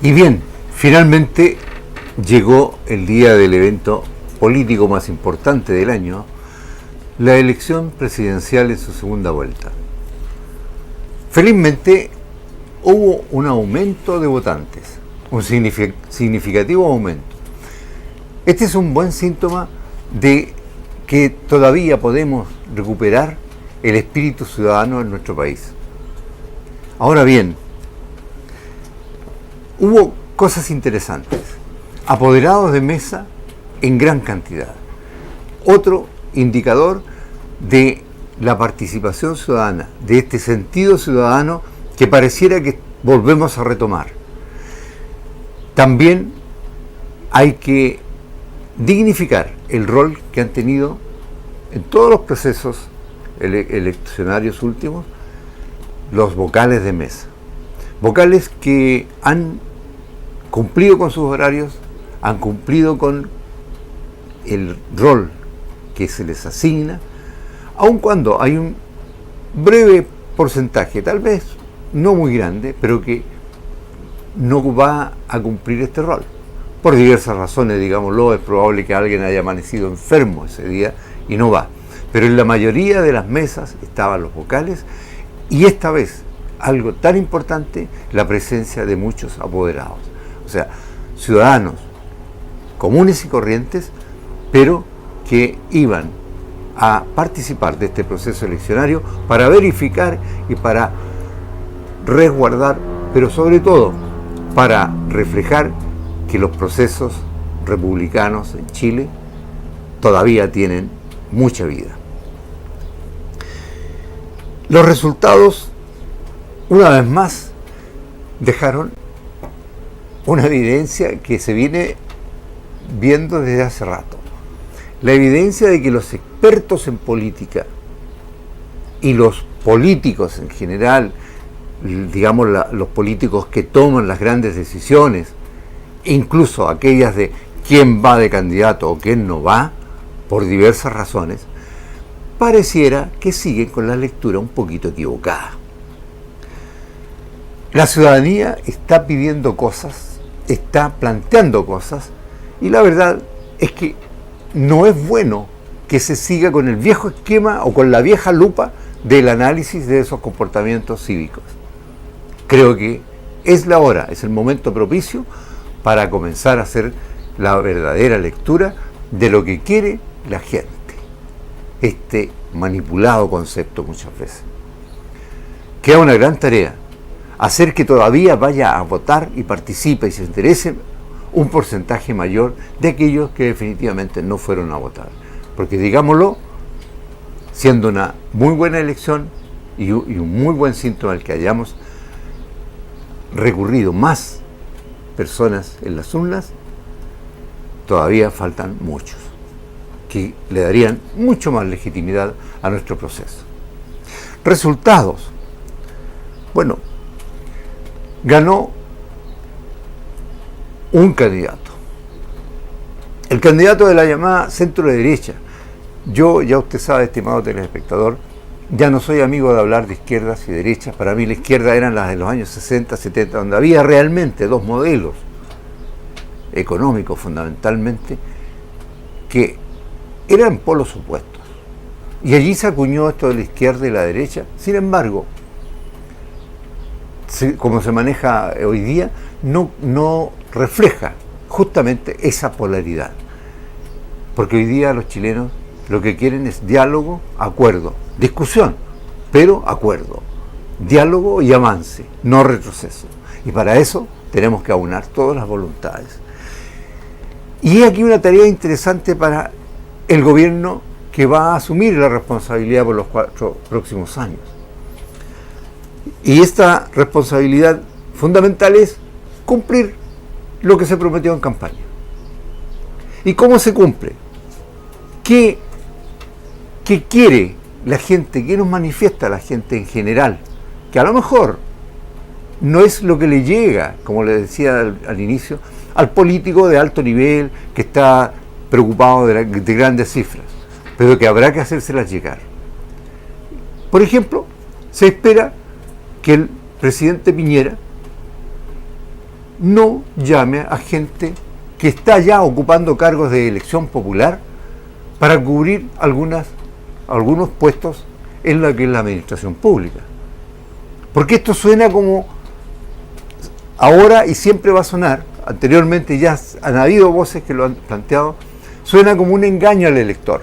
Y bien, finalmente llegó el día del evento político más importante del año, la elección presidencial en su segunda vuelta. Felizmente hubo un aumento de votantes, un significativo aumento. Este es un buen síntoma de que todavía podemos recuperar el espíritu ciudadano en nuestro país. Ahora bien, hubo cosas interesantes, apoderados de mesa en gran cantidad. Otro indicador de la participación ciudadana, de este sentido ciudadano que pareciera que volvemos a retomar. También hay que dignificar el rol que han tenido en todos los procesos eleccionarios últimos los vocales de mesa. Vocales que han cumplido con sus horarios, han cumplido con el rol que se les asigna, aun cuando hay un breve porcentaje, tal vez no muy grande, pero que no va a cumplir este rol. Por diversas razones, digámoslo, es probable que alguien haya amanecido enfermo ese día y no va. Pero en la mayoría de las mesas estaban los vocales y esta vez, algo tan importante, la presencia de muchos apoderados. O sea, ciudadanos comunes y corrientes, pero que iban a participar de este proceso eleccionario para verificar y para resguardar, pero sobre todo para reflejar que los procesos republicanos en Chile todavía tienen mucha vida. Los resultados, una vez más, dejaron una evidencia que se viene viendo desde hace rato. La evidencia de que los expertos en política y los políticos en general, digamos los políticos que toman las grandes decisiones, incluso aquellas de quién va de candidato o quién no va, por diversas razones, pareciera que siguen con la lectura un poquito equivocada. La ciudadanía está pidiendo cosas, está planteando cosas, y la verdad es que no es bueno que se siga con el viejo esquema o con la vieja lupa del análisis de esos comportamientos cívicos. Creo que es la hora, es el momento propicio para comenzar a hacer la verdadera lectura de lo que quiere la gente. Este manipulado concepto muchas veces. Queda una gran tarea, hacer que todavía vaya a votar y participe y se interese un porcentaje mayor de aquellos que definitivamente no fueron a votar. Porque digámoslo, siendo una muy buena elección y un muy buen síntoma el que hayamos recurrido más personas en las urnas, todavía faltan muchos que le darían mucho más legitimidad a nuestro proceso. Resultados. Bueno, ganó un candidato. El candidato de la llamada centro derecha. Yo, ya usted sabe, estimado telespectador, ya no soy amigo de hablar de izquierdas y derechas. Para mí la izquierda eran las de los años 60, 70, donde había realmente dos modelos económicos fundamentalmente, que eran polos opuestos. Y allí se acuñó esto de la izquierda y la derecha. Sin embargo, como se maneja hoy día, no refleja justamente esa polaridad. Porque hoy día los chilenos lo que quieren es diálogo, acuerdo, discusión, pero acuerdo, diálogo y avance, no retroceso. Y para eso tenemos que aunar todas las voluntades. Y aquí una tarea interesante para el gobierno que va a asumir la responsabilidad por los 4 próximos años. Y esta responsabilidad fundamental es cumplir lo que se prometió en campaña. ¿Y cómo se cumple? ¿Qué quiere la gente? ¿Qué nos manifiesta la gente en general? Que a lo mejor no es lo que le llega, como le decía al inicio, al político de alto nivel que está preocupado de grandes cifras, pero que habrá que hacérselas llegar. Por ejemplo, se espera que el presidente Piñera no llame a gente que está ya ocupando cargos de elección popular para cubrir algunos puestos en lo que es la administración pública. Porque esto suena como ahora y siempre va a sonar, anteriormente ya han habido voces que lo han planteado, suena como un engaño al elector.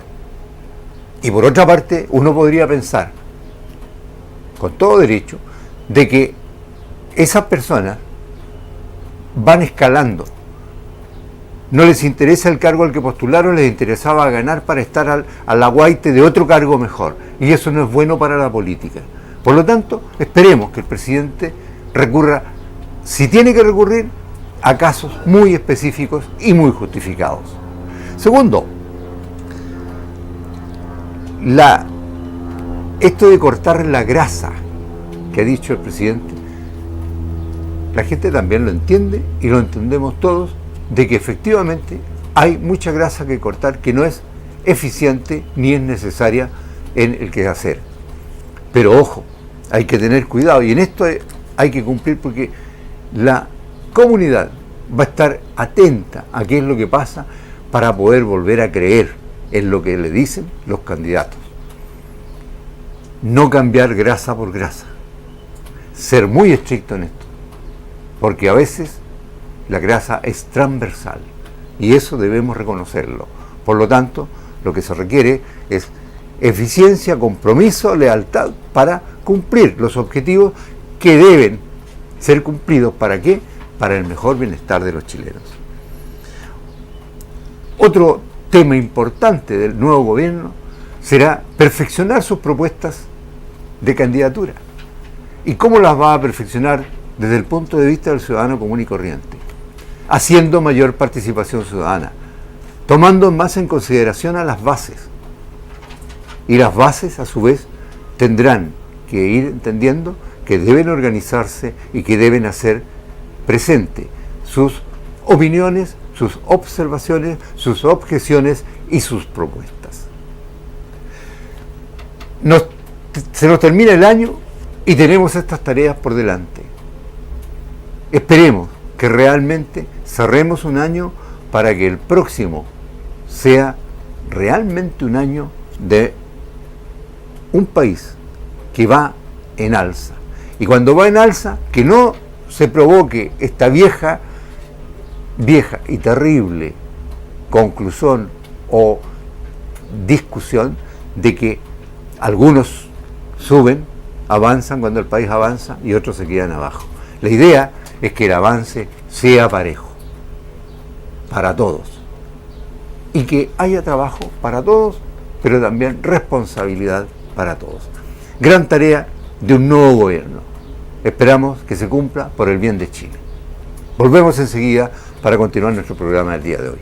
Y por otra parte, uno podría pensar, con todo derecho, de que esas personas van escalando. No les interesa el cargo al que postularon, les interesaba ganar para estar al aguaite de otro cargo mejor. Y eso no es bueno para la política. Por lo tanto, esperemos que el presidente recurra, si tiene que recurrir, a casos muy específicos y muy justificados. Segundo, esto de cortar la grasa que ha dicho el presidente, la gente también lo entiende y lo entendemos todos, de que efectivamente hay mucha grasa que cortar que no es eficiente ni es necesaria en el quehacer. Pero ojo, hay que tener cuidado y en esto hay que cumplir porque la comunidad va a estar atenta a qué es lo que pasa para poder volver a creer en lo que le dicen los candidatos. No cambiar grasa por grasa. Ser muy estricto en esto, porque a veces la grasa es transversal y eso debemos reconocerlo. Por lo tanto, lo que se requiere es eficiencia, compromiso, lealtad para cumplir los objetivos que deben ser cumplidos. ¿Para qué? Para el mejor bienestar de los chilenos. Otro tema importante del nuevo gobierno será perfeccionar sus propuestas de candidatura. ¿Y cómo las va a perfeccionar desde el punto de vista del ciudadano común y corriente? Haciendo mayor participación ciudadana, tomando más en consideración a las bases. Y las bases, a su vez, tendrán que ir entendiendo que deben organizarse y que deben hacer presente sus opiniones, sus observaciones, sus objeciones y sus propuestas. Se nos termina el año y tenemos estas tareas por delante. Esperemos que realmente cerremos un año para que el próximo sea realmente un año de un país que va en alza. Y cuando va en alza, que no se provoque esta vieja y terrible conclusión o discusión de que algunos suben, avanzan cuando el país avanza y otros se quedan abajo. La idea es que el avance sea parejo para todos y que haya trabajo para todos, pero también responsabilidad para todos. Gran tarea de un nuevo gobierno. Esperamos que se cumpla por el bien de Chile. Volvemos enseguida para continuar nuestro programa del día de hoy.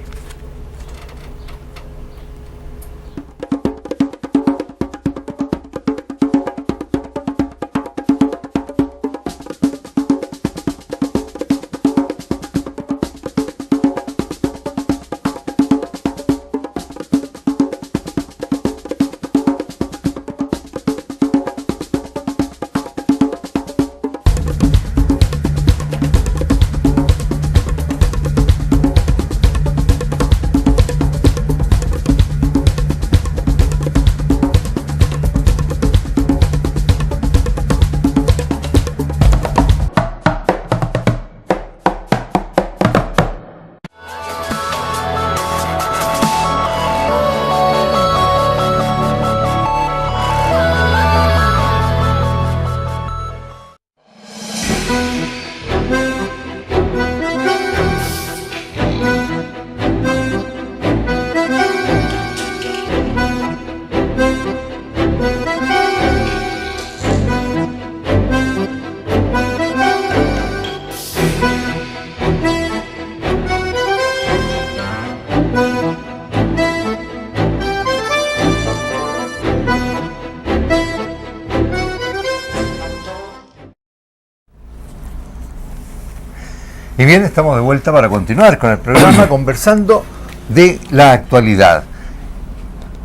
Y bien, estamos de vuelta para continuar con el programa conversando de la actualidad.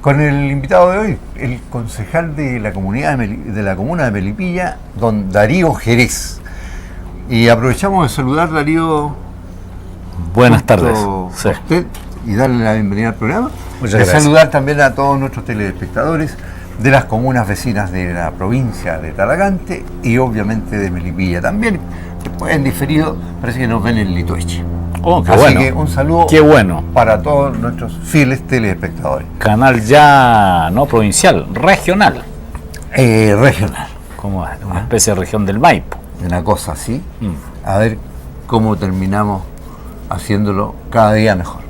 Con el invitado de hoy, el concejal de la comuna de Melipilla, don Darío Jerez. Y aprovechamos de saludar, Darío. Buenas tardes. Sí. A usted y darle la bienvenida al programa. Muchas gracias. Saludar también a todos nuestros telespectadores de las comunas vecinas de la provincia de Talagante y obviamente de Melipilla también. Después en diferido parece que nos ven en Litueche. Oh, qué Así bueno. que un saludo para todos nuestros fieles telespectadores. Canal ya no provincial, regional. Regional. Como una especie de región del Maipo. Una cosa así. A ver cómo terminamos haciéndolo cada día mejor.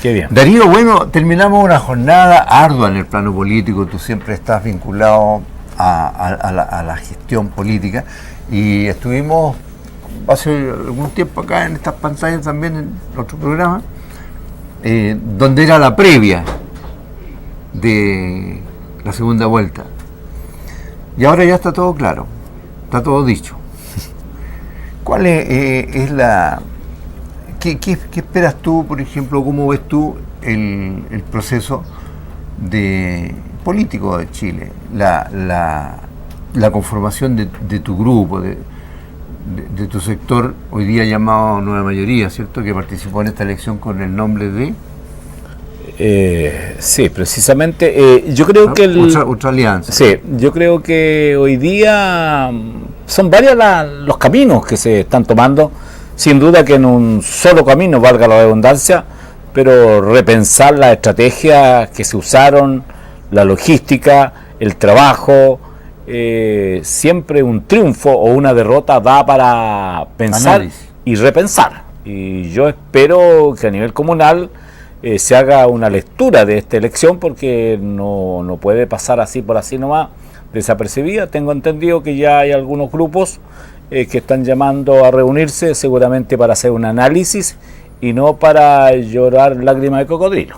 Qué bien. Darío, bueno, terminamos una jornada ardua en el plano político. Tú siempre estás vinculado a la gestión política y estuvimos hace algún tiempo acá en estas pantallas también en otro programa, donde era la previa de la segunda vuelta. Y ahora ya está todo claro, está todo dicho. ¿Cuál es la... ¿Qué esperas tú, por ejemplo, cómo ves tú el proceso político de Chile, la conformación de tu grupo, de tu sector, hoy día llamado Nueva Mayoría, ¿cierto?, que participó en esta elección con el nombre de... Sí, precisamente. Yo creo que otra alianza. Sí, yo creo que hoy día son varios los caminos que se están tomando. Sin duda que en un solo camino, valga la redundancia, pero repensar la estrategia que se usaron, la logística, el trabajo. Siempre un triunfo o una derrota da para pensar y repensar. Y yo espero que a nivel comunal se haga una lectura de esta elección, porque no puede pasar así por así nomás, desapercibida. Tengo entendido que ya hay algunos grupos que están llamando a reunirse seguramente para hacer un análisis y no para llorar lágrimas de cocodrilo.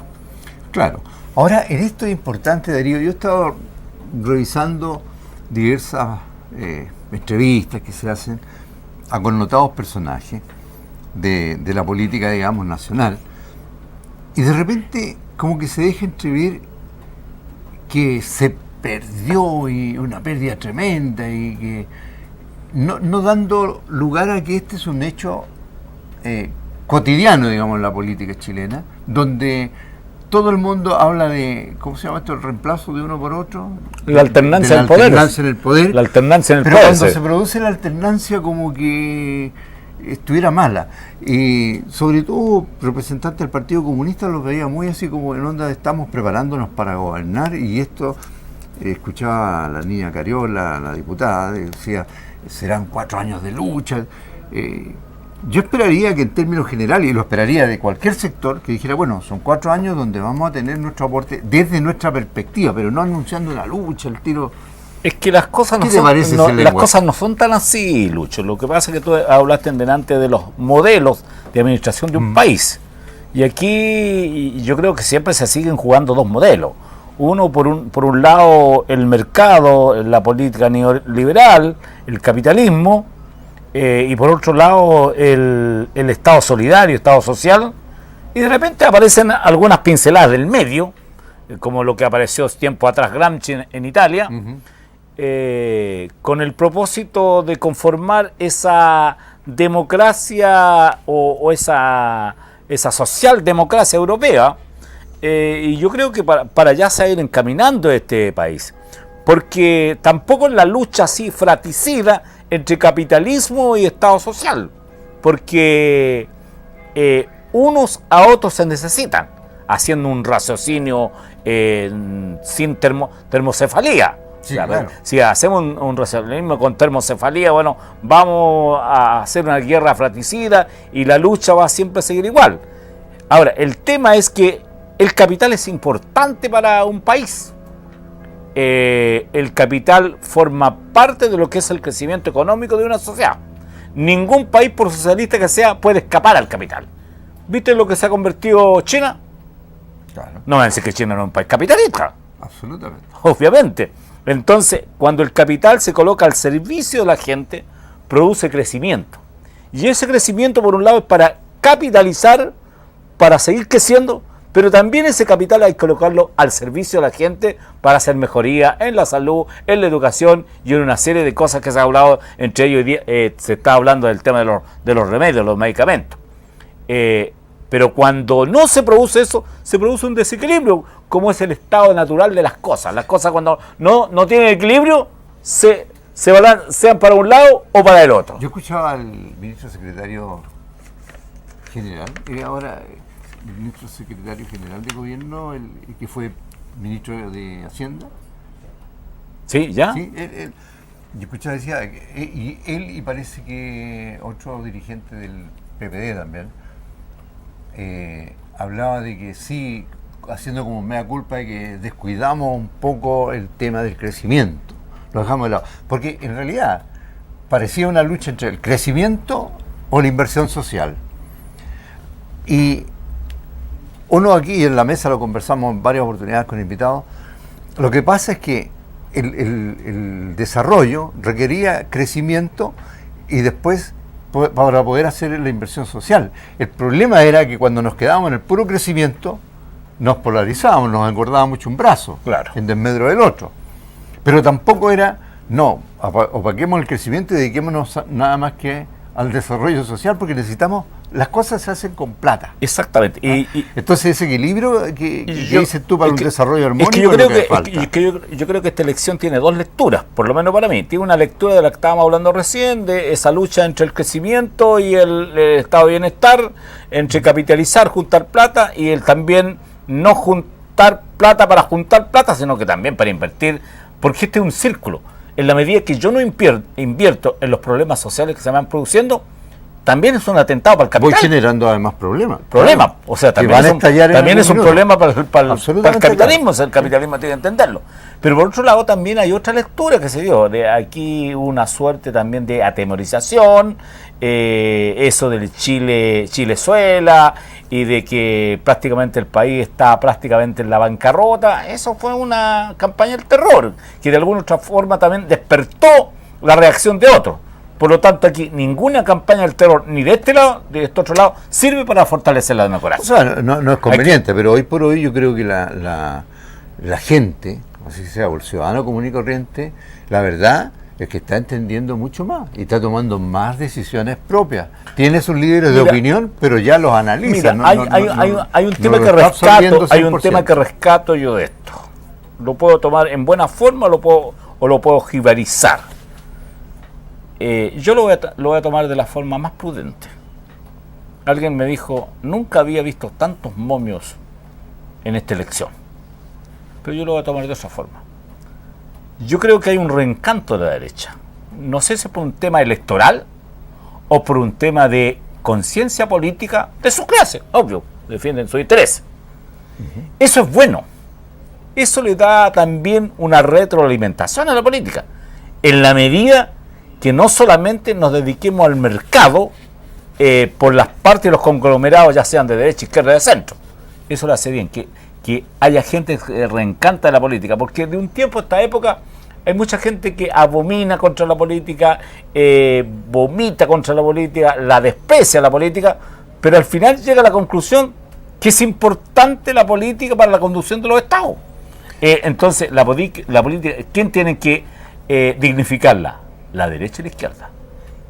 Claro. Ahora, en esto es importante, Darío, yo he estado revisando diversas entrevistas que se hacen a connotados personajes de la política, digamos, nacional, y de repente como que se deja entrever que se perdió, y una pérdida tremenda, y que no dando lugar a que este es un hecho cotidiano, digamos, en la política chilena, donde todo el mundo habla de, ¿cómo se llama esto?, el reemplazo de uno por otro. La alternancia del poder. La alternancia en el poder. La alternancia en el poder. Pero cuando se produce la alternancia, como que estuviera mala. Y sobre todo, representantes del Partido Comunista los veía muy así como en onda de estamos preparándonos para gobernar, y esto, escuchaba a la niña Cariola, la diputada, decía, serán 4 años de lucha. Yo esperaría que en términos generales, y lo esperaría de cualquier sector, que dijera, bueno, son 4 años donde vamos a tener nuestro aporte desde nuestra perspectiva, pero no anunciando la lucha, el tiro. Es que las cosas las cosas no son tan así, Lucho. Lo que pasa es que tú hablaste delante de los modelos de administración de un país. Y aquí yo creo que siempre se siguen jugando dos modelos. Uno, por un lado, el mercado, la política neoliberal, el capitalismo, y por otro lado el Estado solidario, Estado social, y de repente aparecen algunas pinceladas del medio, como lo que apareció tiempo atrás Gramsci en Italia, con el propósito de conformar esa democracia o esa socialdemocracia europea, y yo creo que para allá se va a ir encaminando este país, porque tampoco en la lucha así fratricida entre capitalismo y Estado social, porque unos a otros se necesitan, haciendo un raciocinio sin termocefalía. Sí, claro. Si hacemos un racionalismo con termocefalía, bueno, vamos a hacer una guerra fratricida y la lucha va siempre a seguir igual. Ahora, el tema es que el capital es importante para un país. El capital forma parte de lo que es el crecimiento económico de una sociedad. Ningún país, por socialista que sea, puede escapar al capital. ¿Viste lo que se ha convertido China? Claro. No me van a decir que China no es un país capitalista. Absolutamente. Obviamente. Entonces, cuando el capital se coloca al servicio de la gente, produce crecimiento. Y ese crecimiento, por un lado, es para capitalizar, para seguir creciendo, pero también ese capital hay que colocarlo al servicio de la gente para hacer mejoría en la salud, en la educación y en una serie de cosas que se ha hablado, entre ellos hoy día, se está hablando del tema de los remedios, los medicamentos. Pero cuando no se produce eso, se produce un desequilibrio, como es el estado natural de las cosas. Las cosas cuando no tienen equilibrio, se balancean para un lado o para el otro. Yo escuchaba al ministro secretario general, ahora el ministro secretario general de gobierno, el que fue ministro de Hacienda. ¿Sí? ¿Ya? Sí, yo escuchaba, decía, y él y parece que otro dirigente del PPD también, hablaba de que sí, haciendo como mea culpa de que descuidamos un poco el tema del crecimiento, lo dejamos de lado, porque en realidad parecía una lucha entre el crecimiento o la inversión social. Y uno aquí en la mesa lo conversamos en varias oportunidades con invitados, lo que pasa es que el desarrollo requería crecimiento y después para poder hacer la inversión social. El problema era que cuando nos quedábamos en el puro crecimiento, nos polarizábamos, nos engordábamos mucho un brazo, claro, en desmedro del otro. Pero tampoco era, no, opaquemos el crecimiento y dediquémonos nada más que al desarrollo social, porque necesitamos, las cosas se hacen con plata. Exactamente. Entonces ese equilibrio que dices tú para un desarrollo armónico es que yo creo que esta elección tiene dos lecturas, por lo menos para mí. Tiene una lectura de la que estábamos hablando recién, de esa lucha entre el crecimiento y el estado de bienestar, entre capitalizar, juntar plata, y el también no juntar plata para juntar plata, sino que también para invertir, porque este es un círculo. En la medida que yo no invierto en los problemas sociales que se van produciendo, también es un atentado para el capital. Voy generando además problemas. Problemas. O sea, también es un problema para el capitalismo. O sea, el capitalismo tiene que entenderlo. Pero por otro lado también hay otra lectura que se dio. De aquí una suerte también de atemorización, eso del Chilezuela, y de que prácticamente el país está prácticamente en la bancarrota. Eso fue una campaña del terror, que de alguna otra forma también despertó la reacción de otros. Por lo tanto, aquí ninguna campaña del terror, ni de este lado, ni de este otro lado, sirve para fortalecer la democracia. O sea, no es conveniente, pero hoy por hoy yo creo que la gente, así sea, o el ciudadano común y corriente, la verdad es que está entendiendo mucho más y está tomando más decisiones propias. Tiene sus líderes de opinión, pero ya los analiza. Hay un tema que rescato yo de esto. Lo puedo tomar en buena forma o lo puedo jibarizar. Yo lo voy a tomar de la forma más prudente. Alguien me dijo, nunca había visto tantos momios en esta elección. Pero yo lo voy a tomar de esa forma. Yo creo que hay un reencanto de la derecha. No sé si es por un tema electoral o por un tema de conciencia política de su clase. Obvio, defienden su interés. Eso es bueno. Eso le da también una retroalimentación a la política. En la medida que no solamente nos dediquemos al mercado por las partes de los conglomerados, ya sean de derecha, izquierda, de centro. Eso lo hace bien, que haya gente que reencanta de la política, porque de un tiempo a esta época hay mucha gente que abomina contra la política, vomita contra la política, la desprecia la política, pero al final llega a la conclusión que es importante la política para la conducción de los estados. Entonces, la política, ¿quién tiene que dignificarla? La derecha y la izquierda.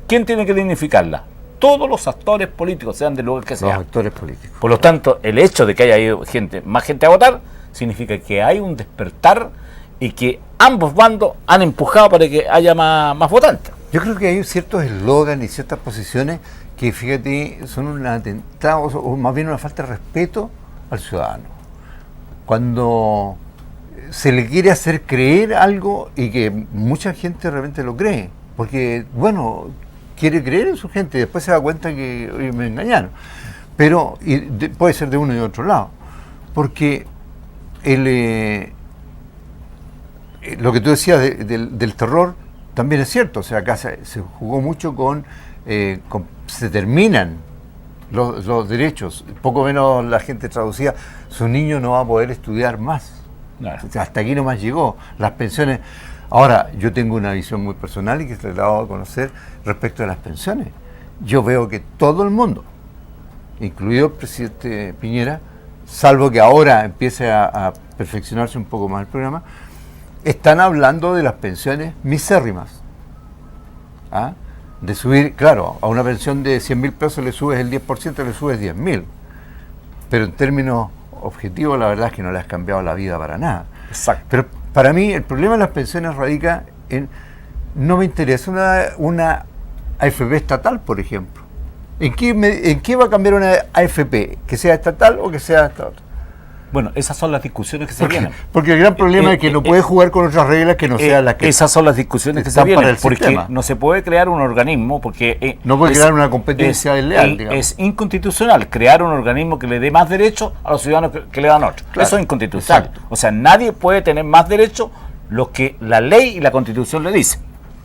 ¿Quién tiene que dignificarla? Todos los actores políticos, sean del lugar que sean. Los actores políticos. Por lo tanto, el hecho de que haya ido más gente a votar, significa que hay un despertar y que ambos bandos han empujado para que haya más votantes. Yo creo que hay ciertos eslóganes y ciertas posiciones que, fíjate, son un atentado o más bien una falta de respeto al ciudadano. Cuando se le quiere hacer creer algo y que mucha gente realmente lo cree, porque, bueno, quiere creer en su gente y después se da cuenta que oye, me engañaron. Pero puede ser de uno y de otro lado, porque lo que tú decías del terror también es cierto. O sea, acá se jugó mucho se terminan los derechos, poco menos la gente traducía, su niño no va a poder estudiar más. Claro. O sea, hasta aquí nomás llegó. Las pensiones. Ahora, yo tengo una visión muy personal y que se la he dado a conocer respecto de las pensiones. Yo veo que todo el mundo, incluido el presidente Piñera, salvo que ahora empiece a perfeccionarse un poco más el programa, están hablando de las pensiones misérrimas. ¿Ah? De subir, claro, a una pensión de 100.000 pesos le subes el 10%, le subes 10.000. Pero en términos objetivos, la verdad es que no le has cambiado la vida para nada. Exacto. Pero para mí, el problema de las pensiones radica en, no me interesa una AFP estatal, por ejemplo. ¿En qué va a cambiar una AFP? ¿Que sea estatal o que sea esta otra? Bueno, esas son las discusiones que se vienen. Porque el gran problema es que no puede jugar con otras reglas que no sean las que esas son las discusiones que se están para vienen, el porque sistema. no se puede crear un organismo, porque no puede crear una competencia desleal, digamos. Es inconstitucional crear un organismo que le dé más derechos a los ciudadanos que le dan otros. Claro, eso es inconstitucional. exacto. O sea, nadie puede tener más derechos los que la ley y la Constitución le dicen.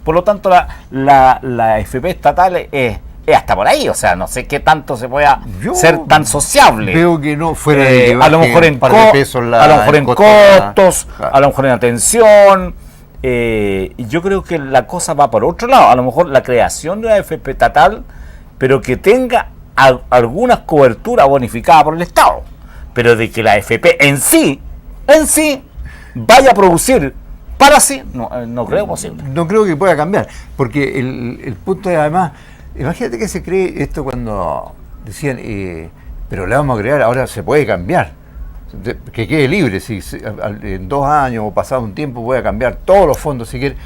Por lo tanto, la AFP estatal es hasta por ahí, o sea, no sé qué tanto se pueda ser tan sociable. Veo que no fuera de que a lo mejor en costos, a lo mejor en atención. Yo creo que la cosa va por otro lado. A lo mejor la creación de una AFP estatal, pero que tenga alguna cobertura bonificada por el Estado. Pero de que la AFP en sí vaya a producir para sí, no creo posible. No creo que pueda cambiar, porque el punto es, además, imagínate que se cree esto cuando decían, pero le vamos a crear, ahora se puede cambiar, que quede libre, si en 2 años o pasado un tiempo puede cambiar todos los fondos si quiere,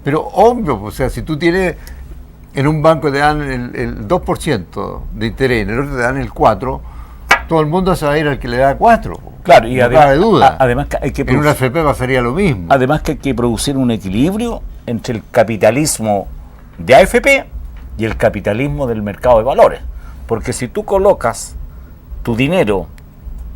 pero obvio, o sea, si tú tienes, en un banco te dan el 2% de interés, en el otro te dan el 4%, todo el mundo se va a ir al que le da 4%. Claro, y no cabe duda. Además que hay que en una AFP pasaría lo mismo. Además que hay que producir un equilibrio entre el capitalismo de AFP y el capitalismo del mercado de valores. Porque si tú colocas tu dinero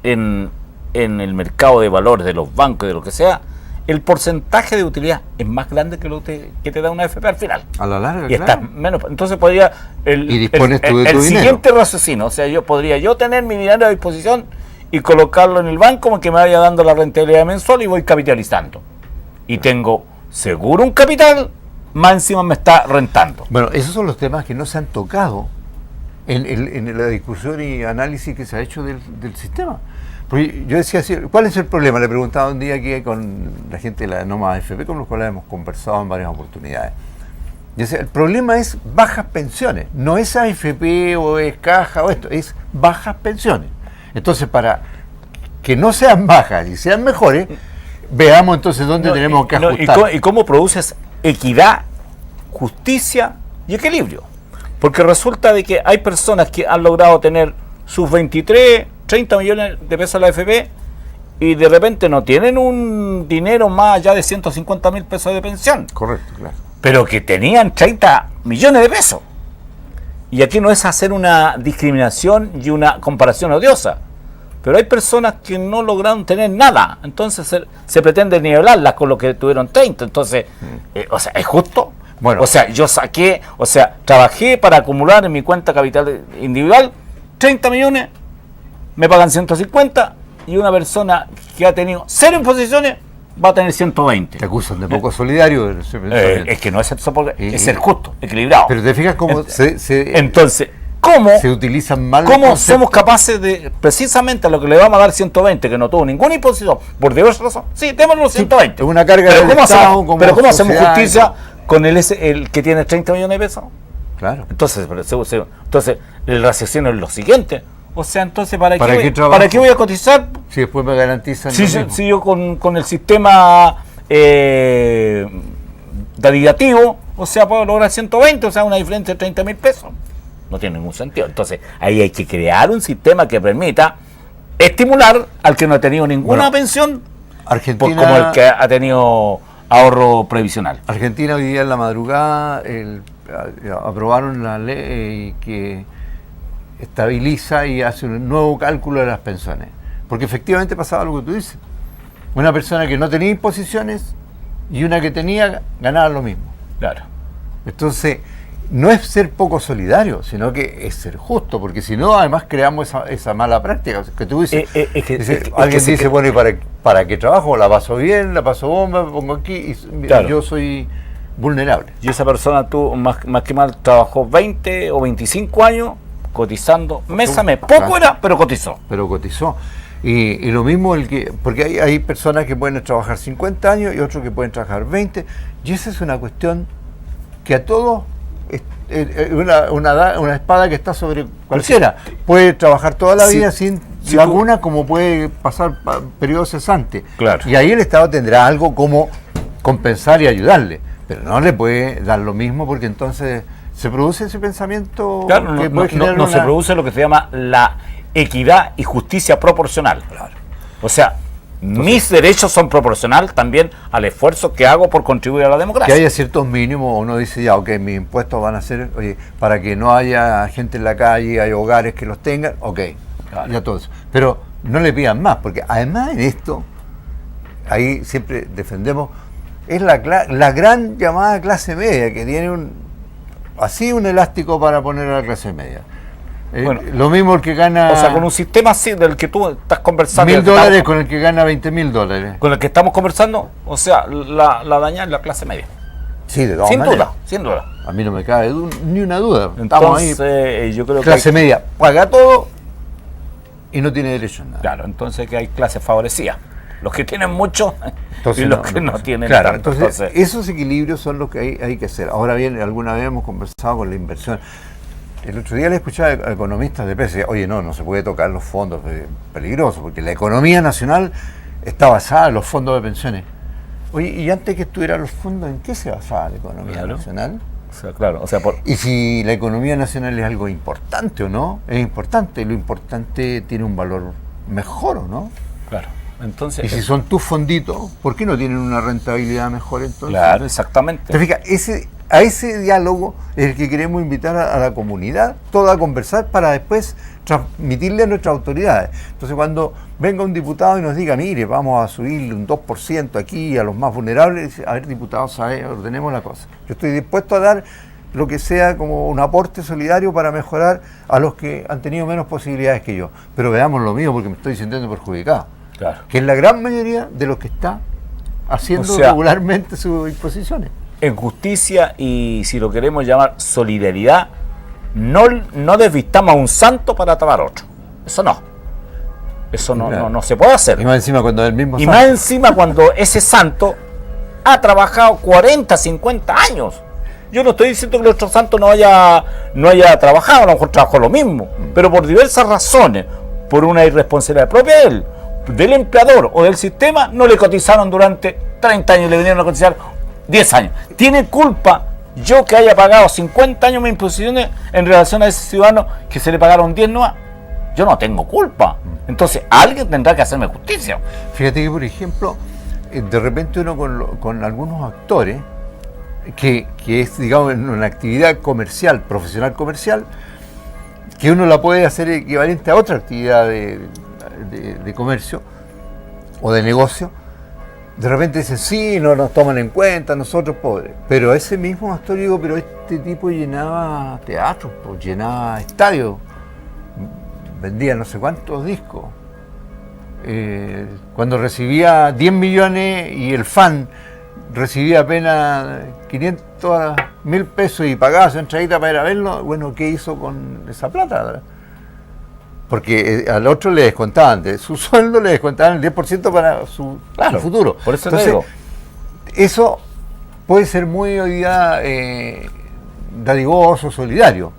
en el mercado de valores de los bancos, de lo que sea, el porcentaje de utilidad es más grande que lo que te da una AFP al final. A la larga, y claro. Menos. Entonces podría y dispones tú de tu dinero. Siguiente raciocinio, o sea, podría tener mi dinero a disposición y colocarlo en el banco, como que me vaya dando la rentabilidad mensual y voy capitalizando. Y tengo seguro un capital, más encima me está rentando. Bueno, esos son los temas que no se han tocado en la discusión y análisis que se ha hecho del sistema. Porque yo decía, ¿cuál es el problema? Le preguntaba un día aquí con la gente de la Noma AFP, con los cuales hemos conversado en varias oportunidades. Yo decía, el problema es bajas pensiones, no es AFP o es caja o esto, es bajas pensiones. Entonces, para que no sean bajas y sean mejores, veamos entonces dónde tenemos que ajustar. ¿Y cómo produces equidad, justicia y equilibrio? Porque resulta de que hay personas que han logrado tener sus 23, 30 millones de pesos a la AFP y de repente no tienen un dinero más allá de 150.000 pesos de pensión. Correcto, claro. Pero que tenían 30 millones de pesos. Y aquí no es hacer una discriminación y una comparación odiosa. Pero hay personas que no lograron tener nada. Entonces se pretende nivelarlas con lo que tuvieron 30. Entonces, o sea, ¿es justo? Bueno. O sea, trabajé para acumular en mi cuenta capital individual 30 millones, me pagan 150 y una persona que ha tenido 0 imposiciones va a tener 120. Te acusan de poco solidario. Es que no es eso, porque es ser justo, equilibrado. Pero te fijas cómo entonces, ¿cómo se utilizan mal? ¿Cómo somos capaces de, precisamente a lo que le vamos a dar 120, que no tuvo ninguna imposición, por diversas razones? Sí, démosle los 120. Es una carga pero del Estado, ¿cómo hacemos justicia con el que tiene 30 millones de pesos? Claro. Entonces el raciocinio es lo siguiente. O sea, entonces, ¿para qué voy a cotizar? Si después me garantizan. Si yo con el sistema dadivativo, o sea, puedo lograr 120, o sea, una diferencia de 30.000 pesos. No tiene ningún sentido. Entonces, ahí hay que crear un sistema que permita estimular al que no ha tenido ninguna pensión, Argentina, como el que ha tenido ahorro previsional. Argentina hoy día en la madrugada aprobaron la ley que estabiliza y hace un nuevo cálculo de las pensiones. Porque efectivamente pasaba lo que tú dices. Una persona que no tenía imposiciones y una que tenía ganaba lo mismo. Claro. Entonces, no es ser poco solidario, sino que es ser justo, porque si no, además creamos esa mala práctica. Que tú dices, alguien dice, bueno, ¿y para qué trabajo? ¿La paso bien? ¿La paso bomba? ¿Me pongo aquí? Y claro, yo soy vulnerable. Y esa persona, tú, más que mal, trabajó 20 o 25 años cotizando mes a mes. Poco era, pero cotizó. Y lo mismo porque hay personas que pueden trabajar 50 años y otros que pueden trabajar 20, y esa es una cuestión que a todos una espada que está sobre cualquiera. Puede trabajar toda la vida sin laguna, como puede pasar periodos cesantes. Claro. Y ahí el Estado tendrá algo como compensar y ayudarle, pero no le puede dar lo mismo, porque entonces se produce ese pensamiento. Claro, que puede generar no se produce lo que se llama la equidad y justicia proporcional. Claro. O sea, mis derechos son proporcional también al esfuerzo que hago por contribuir a la democracia. Que haya ciertos mínimos, uno dice ya, ok, mis impuestos van a ser, oye, para que no haya gente en la calle, hay hogares que los tengan, ok, claro, ya todo eso. Pero no le pidan más, porque además en esto, ahí siempre defendemos, es la gran llamada clase media, que tiene un elástico para poner a la clase media. Bueno, lo mismo el que gana... O sea, con un sistema así del que tú estás conversando... $1.000 con el que gana $20.000. Con el que estamos conversando, o sea, la daña es la clase media. Sí, de todas sin maneras. duda, sin duda. A mí no me cabe ni una duda. Entonces, estamos ahí. yo creo clase que media paga todo y no tiene derecho a nada. Claro, entonces que hay clases favorecidas. Los que tienen mucho entonces, y los que no tienen claro, tanto. Entonces, esos equilibrios son los que hay que hacer. Ahora bien, alguna vez hemos conversado con la inversión. El otro día le escuchaba a economistas de peso, oye, no se puede tocar los fondos, es peligroso, porque la economía nacional está basada en los fondos de pensiones. Oye, y antes que estuvieran los fondos, ¿en qué se basaba la economía nacional? O sea, y si la economía nacional es algo importante o no, es importante, lo importante tiene un valor mejor o no. Claro. Entonces, y si son tus fonditos, ¿por qué no tienen una rentabilidad mejor entonces? Claro, exactamente. ¿Te fijas? A ese diálogo es el que queremos invitar a la comunidad toda a conversar para después transmitirle a nuestras autoridades. Entonces, cuando venga un diputado y nos diga, mire, vamos a subirle un 2% aquí a los más vulnerables, a ver, diputado, ordenemos la cosa. Yo estoy dispuesto a dar lo que sea como un aporte solidario para mejorar a los que han tenido menos posibilidades que yo. Pero veamos lo mío, porque me estoy sintiendo perjudicado. Claro. Que es la gran mayoría de los que está haciendo regularmente sus imposiciones. En justicia y, si lo queremos llamar, solidaridad, no desvistamos a un santo para tapar a otro. Eso no. Eso no se puede hacer. Y más encima cuando el mismo santo. Más encima cuando ese santo ha trabajado 40, 50 años. Yo no estoy diciendo que el otro santo no haya trabajado, a lo mejor trabajó lo mismo, pero por diversas razones, por una irresponsabilidad propia de él, del empleador o del sistema, no le cotizaron durante 30 años, le vinieron a cotizar 10 años. ¿Tiene culpa yo que haya pagado 50 años mis imposiciones en relación a ese ciudadano que se le pagaron 10 nuevas? Yo no tengo culpa. Entonces, alguien tendrá que hacerme justicia. Fíjate que, por ejemplo, de repente uno con algunos actores, que es, digamos, una actividad comercial, profesional comercial, que uno la puede hacer equivalente a otra actividad de comercio o de negocio, de repente dicen, sí, no nos toman en cuenta, nosotros pobres. Pero ese mismo actor, digo, pero este tipo llenaba teatros, pues, llenaba estadios, vendía no sé cuántos discos. Cuando recibía 10 millones y el fan recibía apenas 500.000 pesos y pagaba su entradita para ir a verlo, bueno, ¿qué hizo con esa plata? Porque al otro le descontaban de su sueldo, le descontaban el 10% para su futuro. Por eso entonces, digo. Eso puede ser muy hoy día dadivoso, solidario,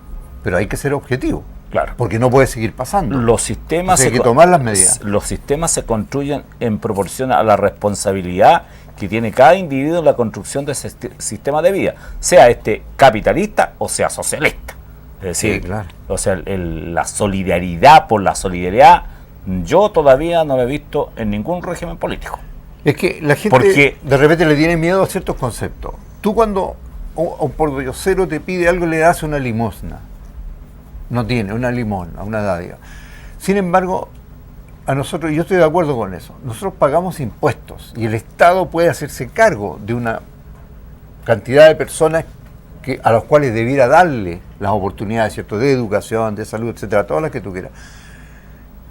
pero hay que ser objetivo. Claro. Porque no puede seguir pasando. Los sistemas hay que tomar las medidas. Los sistemas se construyen en proporción a la responsabilidad que tiene cada individuo en la construcción de ese sistema de vida, sea capitalista o sea socialista. Es decir, sí, claro. O sea, la solidaridad por la solidaridad, yo todavía no lo he visto en ningún régimen político. Es que la gente de repente le tiene miedo a ciertos conceptos. Tú cuando un pordiosero te pide algo, le das una limosna. No tiene una limosna, una dádiva. Sin embargo, a nosotros, yo estoy de acuerdo con eso, nosotros pagamos impuestos y el Estado puede hacerse cargo de una cantidad de personas a los cuales debiera darle las oportunidades, ¿cierto?, de educación, de salud, etcétera, todas las que tú quieras.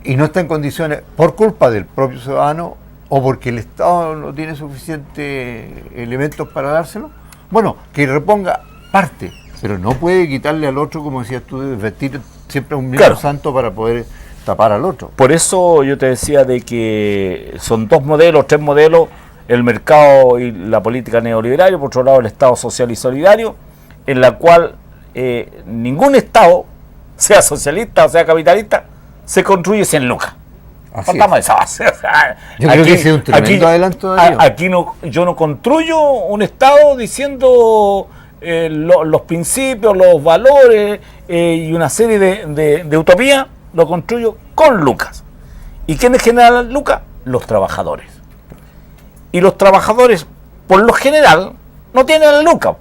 Y no está en condiciones, por culpa del propio ciudadano o porque el Estado no tiene suficientes elementos para dárselo, bueno, que reponga parte, pero no puede quitarle al otro, como decías tú, de vestir siempre a un mismo santo para poder tapar al otro. Por eso yo te decía de que son 2 modelos, 3 modelos, el mercado y la política neoliberal, y por otro lado el Estado social y solidario, en la cual ningún Estado, sea socialista o sea capitalista, se construye sin lucas. Partamos de esa base. Yo creo que ese es un tremendo adelanto, Darío. Aquí yo no construyo un Estado diciendo los principios, los valores y una serie de utopías, lo construyo con lucas. ¿Y quiénes generan las lucas? Los trabajadores. Y los trabajadores, por lo general, no tienen lucas.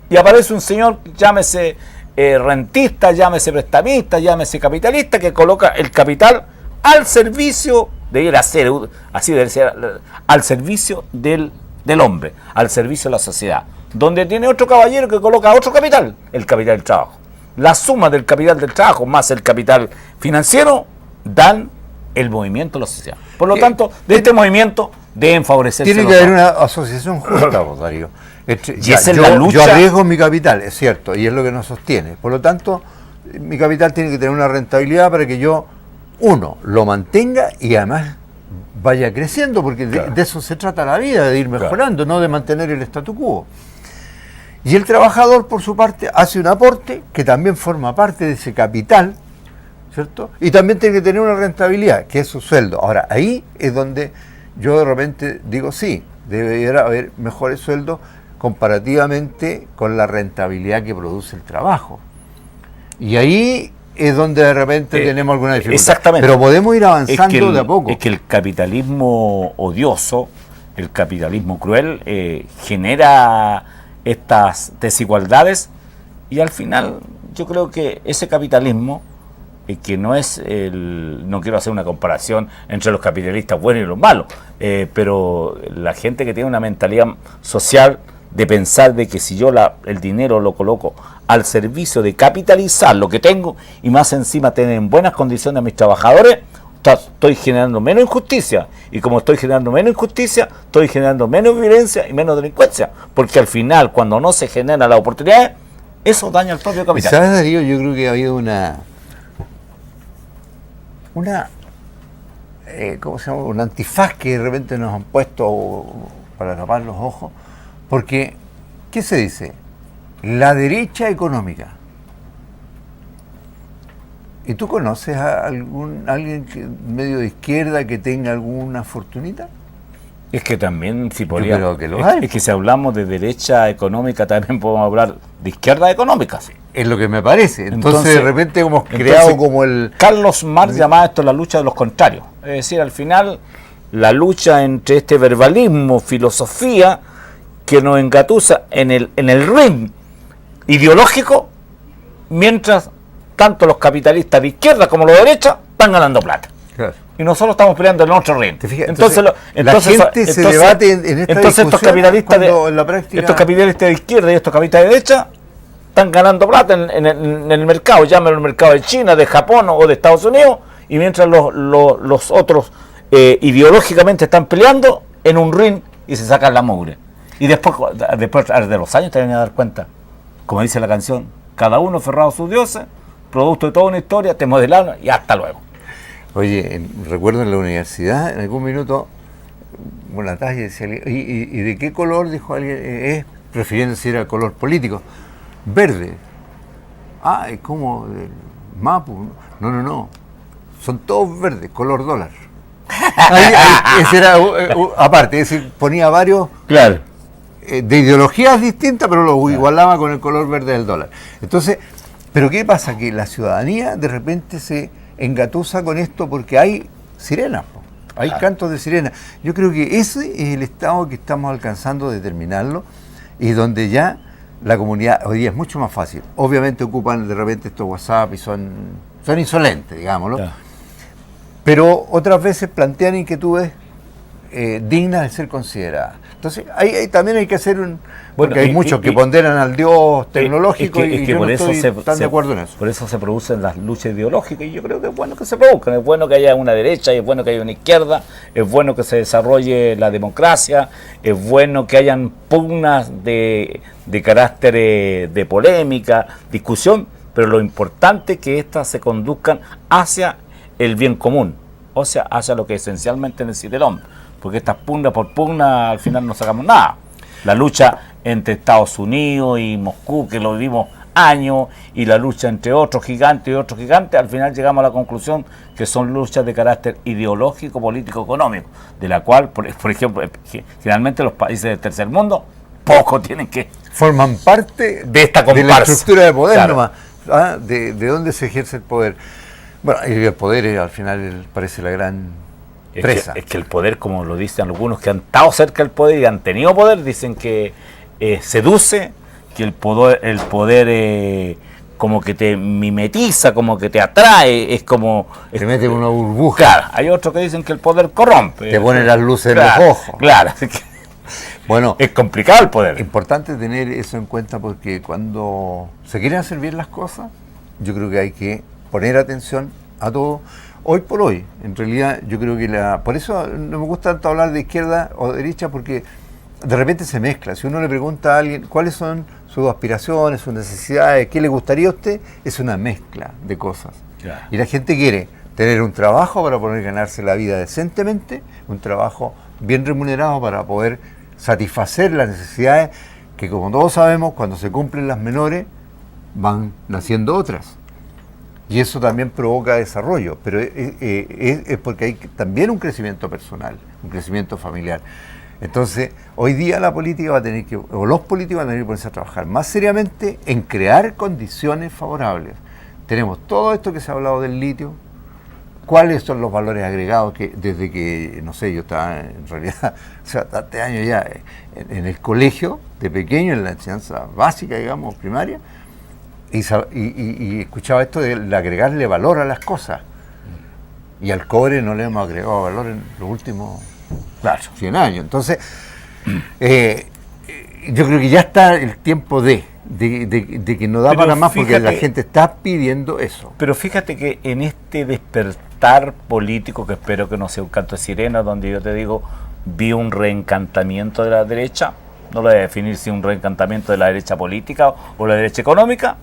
Y aparece un señor, llámese rentista, llámese prestamista, llámese capitalista, que coloca el capital al servicio de ir a ser, así debe ser, al servicio del hombre, al servicio de la sociedad, donde tiene otro caballero que coloca otro capital, el capital del trabajo. La suma del capital del trabajo más el capital financiero dan el movimiento de la sociedad. Por lo tanto, de este movimiento deben favorecerse. Tiene que haber una asociación justa, Darío. Yo arriesgo mi capital, es cierto, y es lo que nos sostiene. Por lo tanto, mi capital tiene que tener una rentabilidad para que yo, uno, lo mantenga y además vaya creciendo, porque de eso se trata la vida, de ir mejorando, no de mantener el statu quo. Y el trabajador, por su parte, hace un aporte que también forma parte de ese capital, ¿cierto? Y también tiene que tener una rentabilidad, que es su sueldo. Ahora, ahí es donde yo de repente digo, sí, debería haber mejores sueldos comparativamente con la rentabilidad que produce el trabajo. Y ahí es donde de repente tenemos alguna dificultad. Exactamente. Pero podemos ir avanzando de a poco. Es que el capitalismo odioso, el capitalismo cruel, genera estas desigualdades, y al final yo creo que ese capitalismo, que no es no quiero hacer una comparación entre los capitalistas buenos y los malos, pero la gente que tiene una mentalidad social de pensar de que si yo el dinero lo coloco al servicio de capitalizar lo que tengo y más encima tener en buenas condiciones a mis trabajadores, estoy generando menos injusticia, y como estoy generando menos injusticia, estoy generando menos violencia y menos delincuencia, porque al final, cuando no se generan las oportunidades, eso daña al propio capital. ¿Sabes, Darío? Yo creo que ha habido una ¿cómo se llama? Un antifaz que de repente nos han puesto para tapar los ojos, porque, ¿qué se dice? La derecha económica. ¿Y tú conoces a alguien medio de izquierda que tenga alguna fortunita? Es que también, si podría, yo creo que lo hay. Es que si hablamos de derecha económica, también podemos hablar de izquierda económica. Sí. Es lo que me parece. Entonces de repente hemos creado como el... Carlos Marx llamaba esto la lucha de los contrarios. Es decir, al final, la lucha entre este verbalismo, filosofía, que nos engatusa en el ring ideológico, mientras tanto los capitalistas de izquierda como los de derecha están ganando plata. Claro. Y nosotros estamos peleando en otro ring. Entonces la gente se debate en esta entonces estos capitalistas en la práctica... estos capitalistas de izquierda y estos capitalistas de derecha están ganando plata en el mercado, llámenlo el mercado de China, de Japón o de Estados Unidos, y mientras los otros ideológicamente están peleando en un ring y se sacan la mugre. Y después de los años te van a dar cuenta, como dice la canción, cada uno ferrado a sus dioses, producto de toda una historia, te modelaron y hasta luego. Oye, recuerdo en la universidad, en algún minuto, una talla decía, ¿y de qué color? Dijo alguien, es, refiriéndose al color político. Verde. Ah, es como del Mapu. No. Son todos verdes, color dólar. Ese era, aparte, ese ponía varios... Claro. De ideologías distintas, pero lo igualaba con el color verde del dólar. Entonces, ¿pero qué pasa? Que la ciudadanía de repente se engatusa con esto porque hay sirenas, hay cantos de sirena. Yo creo que ese es el estado que estamos alcanzando de determinarlo, y donde ya la comunidad hoy día es mucho más fácil. Obviamente ocupan de repente estos WhatsApp y son insolentes, digámoslo, pero otras veces plantean inquietudes dignas de ser consideradas. Entonces, ahí también hay que hacer porque hay muchos que ponderan al Dios tecnológico y yo no estoy tan de acuerdo en eso. Por eso se producen las luchas ideológicas, y yo creo que es bueno que se produzcan, es bueno que haya una derecha, es bueno que haya una izquierda, es bueno que se desarrolle la democracia, es bueno que hayan pugnas de carácter de polémica, discusión, pero lo importante es que éstas se conduzcan hacia el bien común, o sea, hacia lo que esencialmente necesita el hombre, porque estas pugna por pugna al final no sacamos nada. La lucha entre Estados Unidos y Moscú, que lo vivimos años, y la lucha entre otros gigantes y otros gigantes, al final llegamos a la conclusión que son luchas de carácter ideológico, político, económico, de la cual, por ejemplo, generalmente los países del tercer mundo poco tienen que... Forman parte de esta comparsa, de la estructura de poder, claro, nomás, de dónde se ejerce el poder. Bueno, y el poder al final parece la gran presa. Es que el poder, como lo dicen algunos que han estado cerca del poder y han tenido poder, dicen que seduce, que el poder como que te mimetiza, como que te atrae, es como... Te mete en una burbuja. Claro, hay otros que dicen que el poder corrompe. Te pone las luces claro, en los ojos. Claro, así que bueno, es complicado el poder. Importante tener eso en cuenta porque cuando se quieren hacer bien las cosas, yo creo que hay que poner atención a todo. Hoy por hoy, en realidad, yo creo que por eso no me gusta tanto hablar de izquierda o derecha, porque de repente se mezcla. Si uno le pregunta a alguien cuáles son sus aspiraciones, sus necesidades, qué le gustaría a usted, es una mezcla de cosas. Claro. Y la gente quiere tener un trabajo para poder ganarse la vida decentemente, un trabajo bien remunerado para poder satisfacer las necesidades que, como todos sabemos, cuando se cumplen las menores, van naciendo otras. Y eso también provoca desarrollo, pero es porque hay también un crecimiento personal, un crecimiento familiar. Entonces, hoy día la política va a tener que, o los políticos van a tener que ponerse a trabajar más seriamente en crear condiciones favorables. Tenemos todo esto que se ha hablado del litio. ¿Cuáles son los valores agregados que desde que, no sé, yo estaba en realidad, o sea, hace años ya en el colegio, de pequeño, en la enseñanza básica, digamos, primaria, y escuchaba esto de agregarle valor a las cosas. Y al cobre no le hemos agregado valor en los últimos 100 años. Entonces, yo creo que ya está el tiempo de que no da para más, porque la gente está pidiendo eso. Pero fíjate que en este despertar político, que espero que no sea un canto de sirena, donde yo te digo, vi un reencantamiento de la derecha, no lo voy a definir si un reencantamiento de la derecha política o la derecha económica,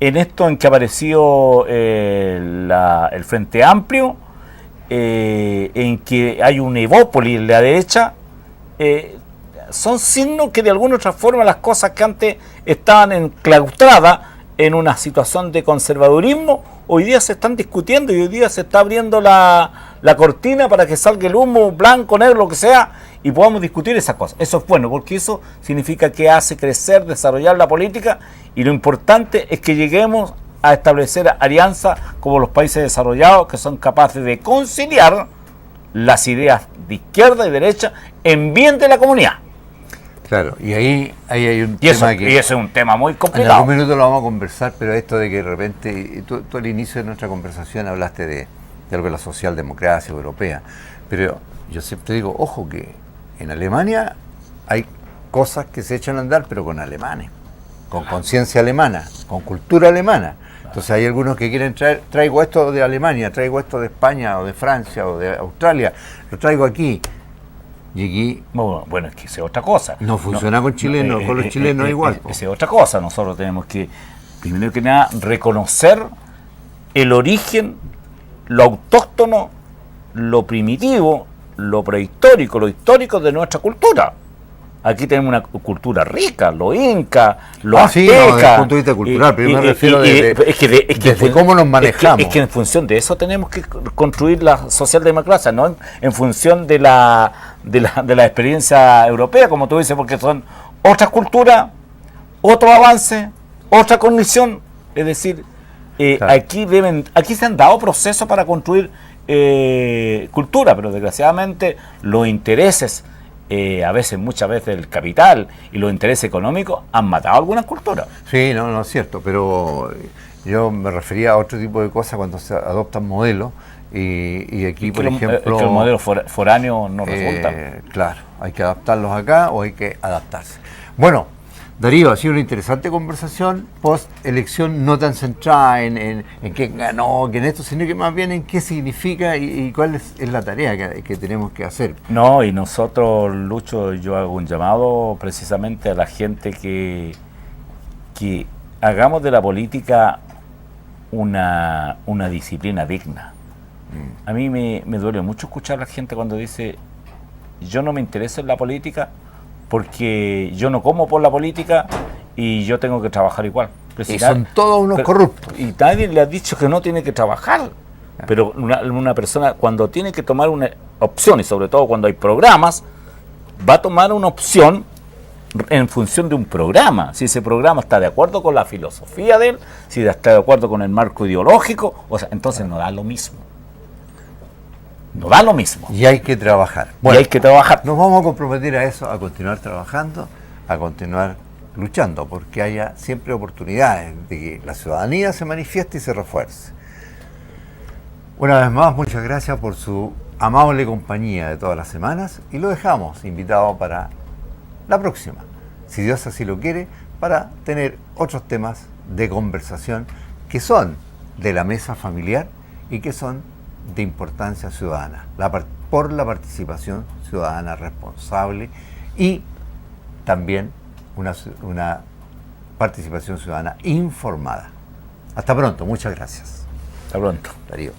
en esto en que apareció el Frente Amplio, en que hay un evópolis en la derecha, son signos que de alguna u otra forma las cosas que antes estaban enclaustradas en una situación de conservadurismo, hoy día se están discutiendo y hoy día se está abriendo la cortina para que salga el humo blanco, negro, lo que sea, y podamos discutir esas cosas. Eso es bueno, porque eso significa que hace crecer, desarrollar la política, y lo importante es que lleguemos a establecer alianzas como los países desarrollados, que son capaces de conciliar las ideas de izquierda y derecha en bien de la comunidad. Claro, y ahí hay un y tema y ese es un tema muy en complicado. algún minuto lo vamos a conversar, pero esto de que de repente, tú al inicio de nuestra conversación hablaste de algo de la socialdemocracia europea, pero yo siempre digo, ojo, que en Alemania hay cosas que se echan a andar, pero con alemanes, con conciencia alemana, con cultura alemana. Entonces hay algunos que quieren traigo esto de Alemania, traigo esto de España o de Francia o de Australia, lo traigo aquí. Y aquí bueno, es que esa es otra cosa. No funciona con chilenos, con los chilenos igual. Esa es otra cosa. Nosotros tenemos que, primero que nada, reconocer el origen, lo autóctono, lo primitivo, lo prehistórico, lo histórico de nuestra cultura. Aquí tenemos una cultura rica, lo inca, lo azteca. Sí, no, desde el punto de vista cultural, pero yo me refiero desde cómo nos manejamos. Es que en función de eso tenemos que construir la socialdemocracia, no en función de la experiencia europea, como tú dices, porque son otras culturas, otro avance, otra condición. Es decir, claro, aquí se han dado procesos para construir cultura, pero desgraciadamente los intereses, muchas veces el capital y los intereses económicos han matado algunas culturas. Sí, no es cierto, pero yo me refería a otro tipo de cosas cuando se adoptan modelos y aquí, por ejemplo... Es que los modelos foráneos no resultan. Claro, hay que adaptarlos acá o hay que adaptarse. Bueno, Darío, ha sido una interesante conversación post-elección, no tan centrada en quién ganó, que en esto, sino que más bien en qué significa y cuál es la tarea que tenemos que hacer. No, y nosotros, Lucho, yo hago un llamado precisamente a la gente que hagamos de la política una disciplina digna. A mí me duele mucho escuchar a la gente cuando dice, yo no me intereso en la política porque yo no como por la política y yo tengo que trabajar igual. Pero y son todos unos corruptos. Y nadie le ha dicho que no tiene que trabajar. Pero una persona cuando tiene que tomar una opción, y sobre todo cuando hay programas, va a tomar una opción en función de un programa. Si ese programa está de acuerdo con la filosofía de él, si está de acuerdo con el marco ideológico, o sea, entonces no da lo mismo. No da lo mismo. Y hay que trabajar. Bueno, y hay que trabajar. Nos vamos a comprometer a eso, a continuar trabajando, a continuar luchando, porque haya siempre oportunidades de que la ciudadanía se manifieste y se refuerce. Una vez más, muchas gracias por su amable compañía de todas las semanas y lo dejamos invitado para la próxima, si Dios así lo quiere, para tener otros temas de conversación que son de la mesa familiar y que son de importancia ciudadana, por la participación ciudadana responsable y también una participación ciudadana informada. Hasta pronto, muchas gracias. Hasta pronto. Darío.